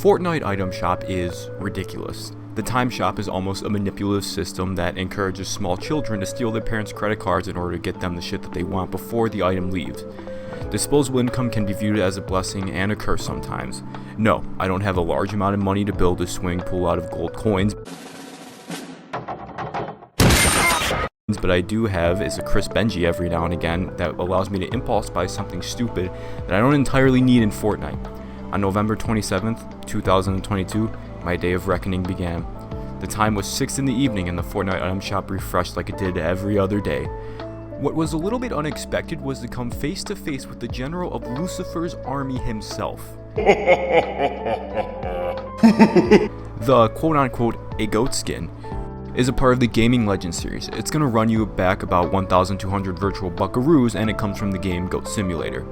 Fortnite item shop is ridiculous. The time shop is almost a manipulative system that encourages small children to steal their parents' credit cards in order to get them the shit that they want before the item leaves. Disposable income can be viewed as a blessing and a curse sometimes. No, I don't have a large amount of money to build a swimming pool out of gold coins, but I do have is a Chris Benji every now and again that allows me to impulse buy something stupid that I don't entirely need in Fortnite. On November 27th, 2022, my day of reckoning began. The time was 6 in the evening and the Fortnite item shop refreshed like it did every other day. What was a little bit unexpected was to come face to face with the general of Lucifer's army himself. The quote-unquote G.O.A.T skin is a part of the Gaming Legends series. It's going to run you back about 1,200 virtual buckaroos, and it comes from the game G.O.A.T Simulator.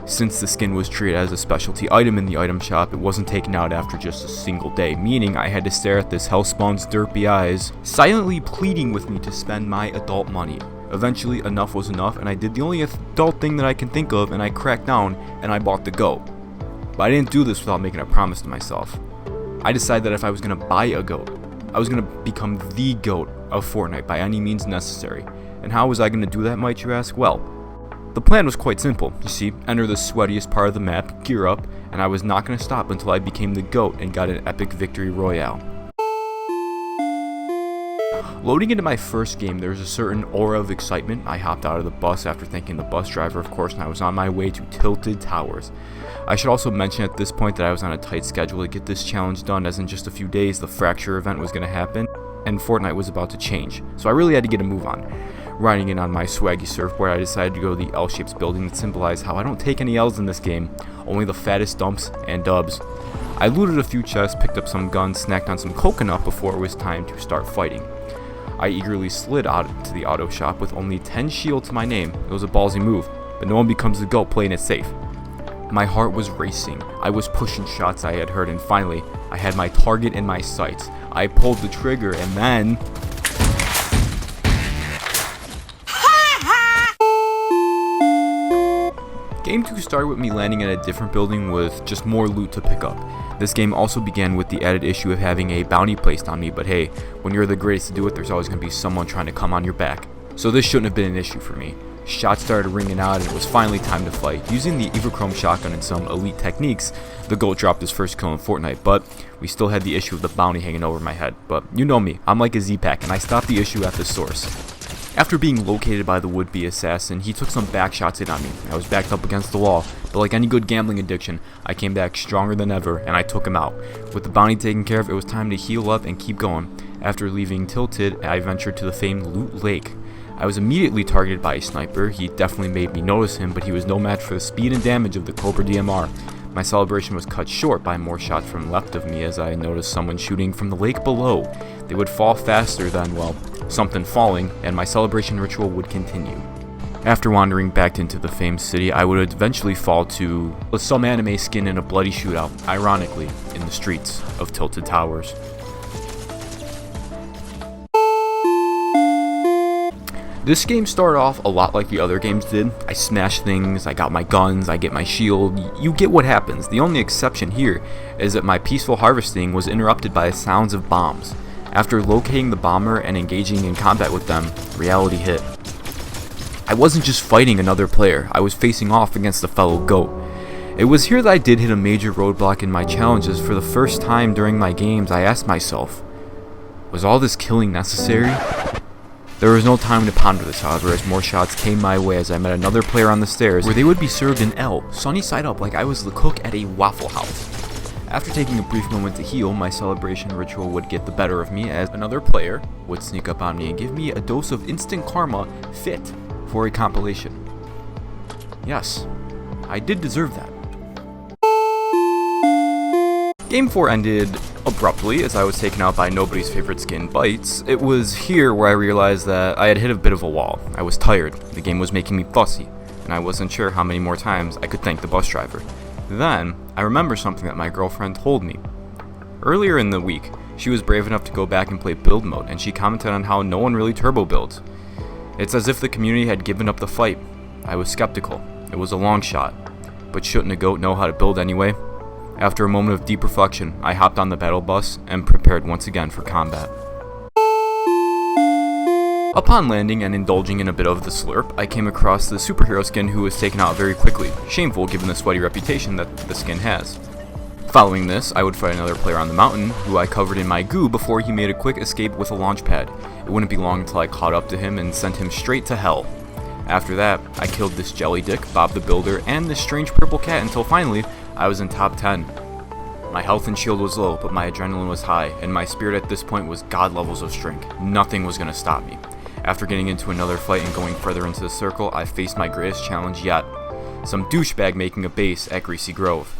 Since the skin was treated as a specialty item in the item shop, it wasn't taken out after just a single day, meaning I had to stare at this hellspawn's derpy eyes, silently pleading with me to spend my adult money. Eventually, enough was enough, and I did the only adult thing that I can think of, and I cracked down, and I bought the G.O.A.T. But I didn't do this without making a promise to myself. I decided that if I was going to buy a G.O.A.T, I was going to become the GOAT of Fortnite by any means necessary. And how was I going to do that, might you ask? Well, the plan was quite simple. You see, enter the sweatiest part of the map, gear up, and I was not going to stop until I became the GOAT and got an epic victory royale. Loading into my first game, there was a certain aura of excitement. I hopped out of the bus after thanking the bus driver, of course, and I was on my way to Tilted Towers. I should also mention at this point that I was on a tight schedule to get this challenge done, as in just a few days the Fracture event was going to happen, and Fortnite was about to change, so I really had to get a move on. Riding in on my swaggy surfboard, I decided to go to the L-shaped building that symbolized how I don't take any L's in this game, only the fattest dumps and dubs. I looted a few chests, picked up some guns, snacked on some coconut before it was time to start fighting. I eagerly slid out to the auto shop with only 10 shield to my name. It was a ballsy move, but no one becomes the GOAT playing it safe. My heart was racing. I was pushing shots I had heard, and finally, I had my target in my sights. I pulled the trigger, and then... Game 2 started with me landing at a different building with just more loot to pick up. This game also began with the added issue of having a bounty placed on me, but hey, when you're the greatest to do it, there's always going to be someone trying to come on your back. So this shouldn't have been an issue for me. Shots started ringing out and it was finally time to fight. Using the Everchrome shotgun and some elite techniques, the GOAT dropped his first kill in Fortnite, but we still had the issue of the bounty hanging over my head. But you know me, I'm like a Z-Pack, and I stopped the issue at the source. After being located by the would-be assassin, he took some back shots in on me. I was backed up against the wall, but like any good gambling addiction, I came back stronger than ever, and I took him out. With the bounty taken care of, it was time to heal up and keep going. After leaving Tilted, I ventured to the famed Loot Lake. I was immediately targeted by a sniper. He definitely made me notice him, but he was no match for the speed and damage of the Cobra DMR. My celebration was cut short by more shots from left of me as I noticed someone shooting from the lake below. They would fall faster than, well, something falling, and my celebration ritual would continue. After wandering back into the famed city, I would eventually fall to some anime skin in a bloody shootout, ironically, in the streets of Tilted Towers. This game started off a lot like the other games did. I smashed things, I got my guns, I get my shield, you get what happens. The only exception here is that my peaceful harvesting was interrupted by the sounds of bombs. After locating the bomber and engaging in combat with them, reality hit. I wasn't just fighting another player, I was facing off against a fellow GOAT. It was here that I did hit a major roadblock in my challenges. For the first time during my games, I asked myself, was all this killing necessary? There was no time to ponder this, however, as more shots came my way as I met another player on the stairs where they would be served an L, sunny side up like I was the cook at a Waffle House. After taking a brief moment to heal, my celebration ritual would get the better of me as another player would sneak up on me and give me a dose of instant karma fit for a compilation. Yes, I did deserve that. Game 4 ended abruptly as I was taken out by nobody's favorite skin, Bites. It was here where I realized that I had hit a bit of a wall. I was tired, the game was making me fussy, and I wasn't sure how many more times I could thank the bus driver. Then, I remember something that my girlfriend told me. Earlier in the week, she was brave enough to go back and play build mode, and she commented on how no one really turbo builds. It's as if the community had given up the fight. I was skeptical. It was a long shot. But shouldn't a GOAT know how to build anyway? After a moment of deep reflection, I hopped on the battle bus and prepared once again for combat. Upon landing and indulging in a bit of the slurp, I came across the superhero skin who was taken out very quickly, shameful given the sweaty reputation that the skin has. Following this, I would fight another player on the mountain, who I covered in my goo before he made a quick escape with a launch pad. It wouldn't be long until I caught up to him and sent him straight to hell. After that, I killed this jelly dick, Bob the Builder, and this strange purple cat until finally, I was in top 10. My health and shield was low, but my adrenaline was high, and my spirit at this point was god levels of strength. Nothing was gonna stop me. After getting into another fight and going further into the circle, I faced my greatest challenge yet. Some douchebag making a base at Greasy Grove.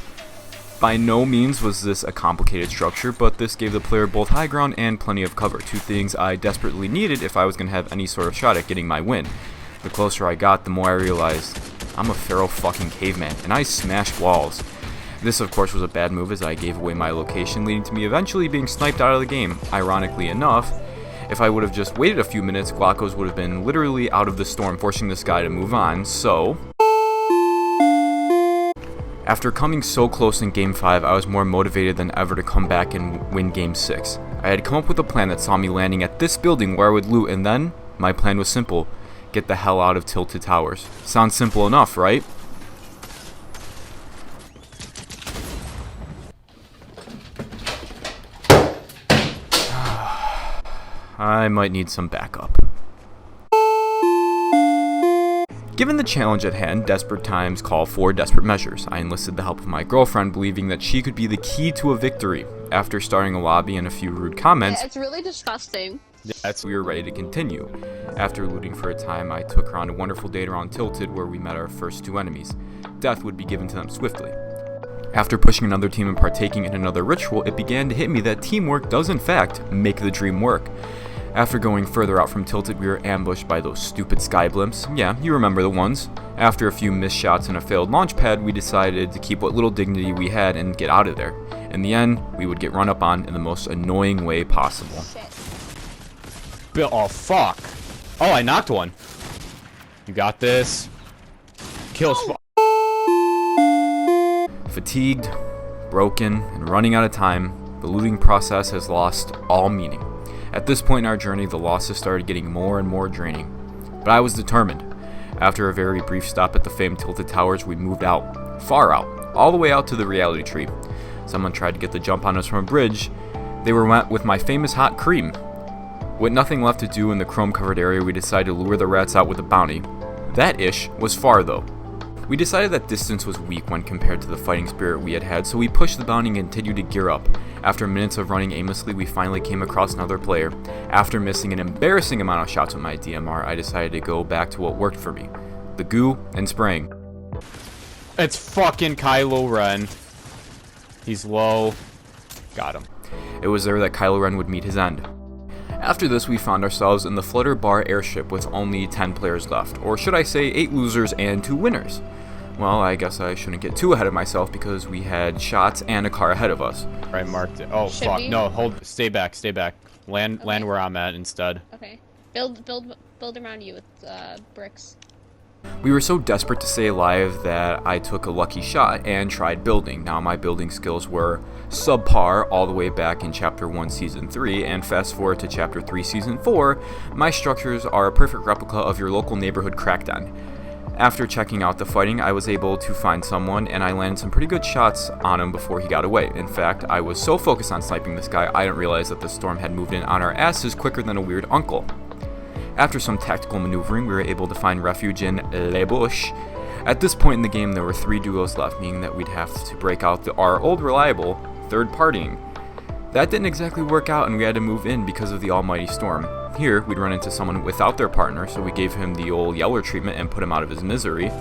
By no means was this a complicated structure, but this gave the player both high ground and plenty of cover, two things I desperately needed if I was going to have any sort of shot at getting my win. The closer I got, the more I realized I'm a feral fucking caveman, and I smashed walls. This of course was a bad move as I gave away my location, leading to me eventually being sniped out of the game. Ironically enough, if I would have just waited a few minutes, Glockos would have been literally out of the storm, forcing this guy to move on, so... After coming so close in Game 5, I was more motivated than ever to come back and win Game 6. I had come up with a plan that saw me landing at this building where I would loot, and then, my plan was simple. Get the hell out of Tilted Towers. Sounds simple enough, right? I might need some backup. Given the challenge at hand, desperate times call for desperate measures. I enlisted the help of my girlfriend, believing that she could be the key to a victory. After starting a lobby and a few rude comments, yeah, it's really disgusting. We were ready to continue. After looting for a time, I took her on a wonderful date around Tilted where we met our first two enemies. Death would be given to them swiftly. After pushing another team and partaking in another ritual, it began to hit me that teamwork does in fact make the dream work. After going further out from Tilted, we were ambushed by those stupid sky blimps. Yeah, you remember the ones. After a few missed shots and a failed launch pad, we decided to keep what little dignity we had and get out of there. In the end, we would get run up on in the most annoying way possible. Bill, oh fuck. Oh, I knocked one. You got this. Kill. Fatigued, broken, and running out of time, the looting process has lost all meaning. At this point in our journey, the losses started getting more and more draining. But I was determined. After a very brief stop at the famed Tilted Towers, we moved out, far out, all the way out to the reality tree. Someone tried to get the jump on us from a bridge. They were met with my famous hot cream. With nothing left to do in the chrome-covered area, we decided to lure the rats out with a bounty. That ish was far though. We decided that distance was weak when compared to the fighting spirit we had had, so we pushed the bounty and continued to gear up. After minutes of running aimlessly, we finally came across another player. After missing an embarrassing amount of shots with my DMR, I decided to go back to what worked for me. The goo and spraying. It's fucking Kylo Ren. He's low. Got him. It was there that Kylo Ren would meet his end. After this, we found ourselves in the Flutter Bar airship with only 10 players left, or should I say 8 losers and 2 winners. Well, I guess I shouldn't get too ahead of myself because we had shots and a car ahead of us. I marked it. Oh Should fuck, we? no, hold, stay back. Land Okay. where I'm at instead. Okay. Build around you with bricks. We were so desperate to stay alive that I took a lucky shot and tried building. Now my building skills were subpar all the way back in Chapter 1 Season 3, and fast forward to Chapter 3 Season 4, my structures are a perfect replica of your local neighborhood crackdown. After checking out the fighting, I was able to find someone, and I landed some pretty good shots on him before he got away. In fact, I was so focused on sniping this guy, I didn't realize that the storm had moved in on our asses quicker than a weird uncle. After some tactical maneuvering, we were able to find refuge in Les Bouches. At this point in the game, there were 3 duos left, meaning that we'd have to break out our old reliable third partying. That didn't exactly work out, and we had to move in because of the almighty storm. Here, we'd run into someone without their partner, so we gave him the old Yeller treatment and put him out of his misery.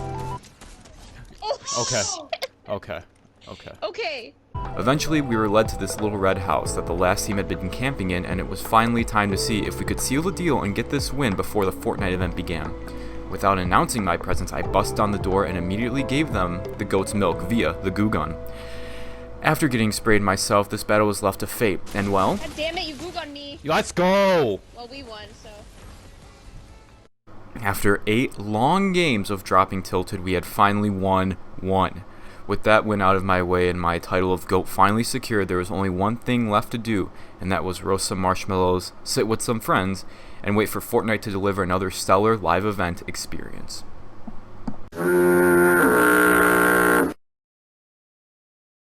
Okay. Shit. Okay. Eventually, we were led to this little red house that the last team had been camping in, and it was finally time to see if we could seal the deal and get this win before the Fortnite event began. Without announcing my presence, I busted on the door and immediately gave them the goat's milk via the goo gun. After getting sprayed myself, this battle was left to fate, and well... God damn it, you goog on me. Let's go! Well, we won, so... After 8 long games of dropping Tilted, we had finally won one. With that win out of my way and my title of GOAT finally secured, there was only one thing left to do, and that was roast some marshmallows, sit with some friends, and wait for Fortnite to deliver another stellar live event experience.